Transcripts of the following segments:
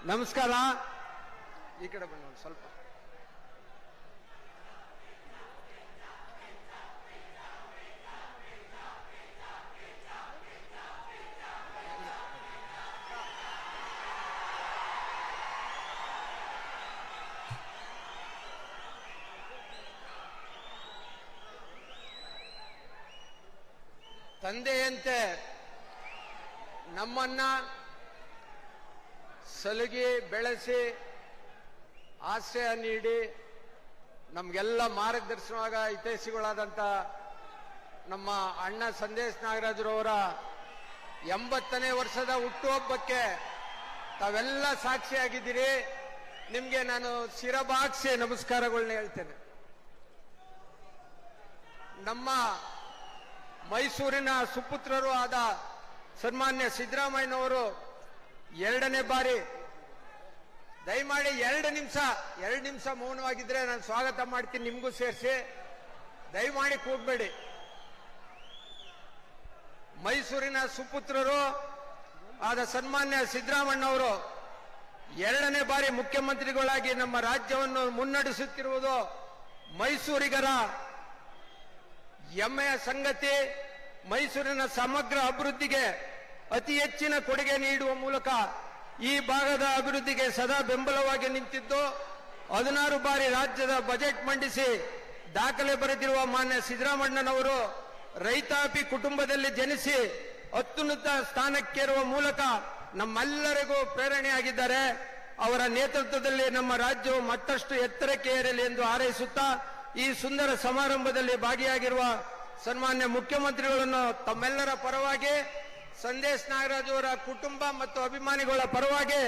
ನಮಸ್ಕಾರ. ಈ ಕಡೆ ಬನ್ನಿ ಸ್ವಲ್ಪ. ತಂದೆಯಂತೆ ನಮ್ಮನ್ನ ಸಲುಗಿ ಬೆಳೆಸಿ ಆಶ್ರಯ ನೀಡಿ ನಮಗೆಲ್ಲ ಮಾರ್ಗದರ್ಶನವಾಗ ಹಿತೈಷಿಗಳಾದಂಥ ನಮ್ಮ ಅಣ್ಣ ಸಂದೇಶ್ ನಾಗರಾಜರವರ 80ನೇ ವರ್ಷದ ಹುಟ್ಟುಹಬ್ಬಕ್ಕೆ ತಾವೆಲ್ಲ ಸಾಕ್ಷಿಯಾಗಿದ್ದೀರಿ. ನಿಮಗೆ ನಾನು ಶಿರಬಾಗಿಸಿ ನಮಸ್ಕಾರಗಳನ್ನ ಹೇಳ್ತೇನೆ. ನಮ್ಮ ಮೈಸೂರಿನ ಸುಪುತ್ರರು ಆದ ಸನ್ಮಾನ್ಯ ಸಿದ್ದರಾಮಯ್ಯನವರು 2ನೇ ಬಾರಿ, ದಯಮಾಡಿ 2 ನಿಮಿಷ ಮೌನವಾಗಿದ್ರೆ ನಾನು ಸ್ವಾಗತ ಮಾಡ್ತೀನಿ. ನಿಮಗೂ ಸೇರಿಸಿ ದಯಮಾಡಿ ಕೂಗಬೇಡಿ. ಮೈಸೂರಿನ ಸುಪುತ್ರರು ಆದ ಸನ್ಮಾನ್ಯ ಸಿದ್ದರಾಮಯ್ಯನವರು 2ನೇ ಬಾರಿ ಮುಖ್ಯಮಂತ್ರಿಗಳಾಗಿ ನಮ್ಮ ರಾಜ್ಯವನ್ನು ಮುನ್ನಡೆಸುತ್ತಿರುವುದು ಮೈಸೂರಿಗರ ಹೆಮ್ಮೆಯ ಸಂಗತಿ. ಮೈಸೂರಿನ ಸಮಗ್ರ ಅಭಿವೃದ್ಧಿಗೆ ಅತಿ ಹೆಚ್ಚಿನ ಕೊಡುಗೆ ನೀಡುವ ಮೂಲಕ ಈ ಭಾಗದ ಅಭಿವೃದ್ಧಿಗೆ ಸದಾ ಬೆಂಬಲವಾಗಿ ನಿಂತಿದ್ದು 16 ಬಾರಿ ರಾಜ್ಯದ ಬಜೆಟ್ ಮಂಡಿಸಿ ದಾಖಲೆ ಬರೆದಿರುವ ಮಾನ್ಯ ಸಿದ್ದರಾಮಯ್ಯನವರು ರೈತಾಪಿ ಕುಟುಂಬದಲ್ಲಿ ಜನಿಸಿ ಅತ್ಯುನ್ನತ ಸ್ಥಾನಕ್ಕೇರುವ ಮೂಲಕ ನಮ್ಮೆಲ್ಲರಿಗೂ ಪ್ರೇರಣೆಯಾಗಿದ್ದಾರೆ. ಅವರ ನೇತೃತ್ವದಲ್ಲಿ ನಮ್ಮ ರಾಜ್ಯವು ಮತ್ತಷ್ಟು ಎತ್ತರಕ್ಕೆ ಏರಲಿ ಎಂದು ಹಾರೈಸುತ್ತಾ ಈ ಸುಂದರ ಸಮಾರಂಭದಲ್ಲಿ ಭಾಗಿಯಾಗಿರುವ ಸನ್ಮಾನ್ಯ ಮುಖ್ಯಮಂತ್ರಿಗಳನ್ನು ತಮ್ಮೆಲ್ಲರ ಪರವಾಗಿ, ಸಂದೇಶ್ ನಾಗರಾಜ್ ಅವರ ಕುಟುಂಬ ಮತ್ತು ಅಭಿಮಾನಿಗಳ ಪರವಾಗಿ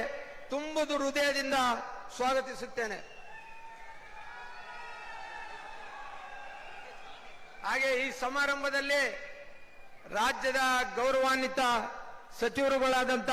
ತುಂಬುದು ಹೃದಯದಿಂದ ಸ್ವಾಗತಿಸುತ್ತೇನೆ. ಹಾಗೆ ಈ ಸಮಾರಂಭದಲ್ಲಿ ರಾಜ್ಯದ ಗೌರವಾನ್ವಿತ ಸಚಿವರುಗಳಾದಂಥ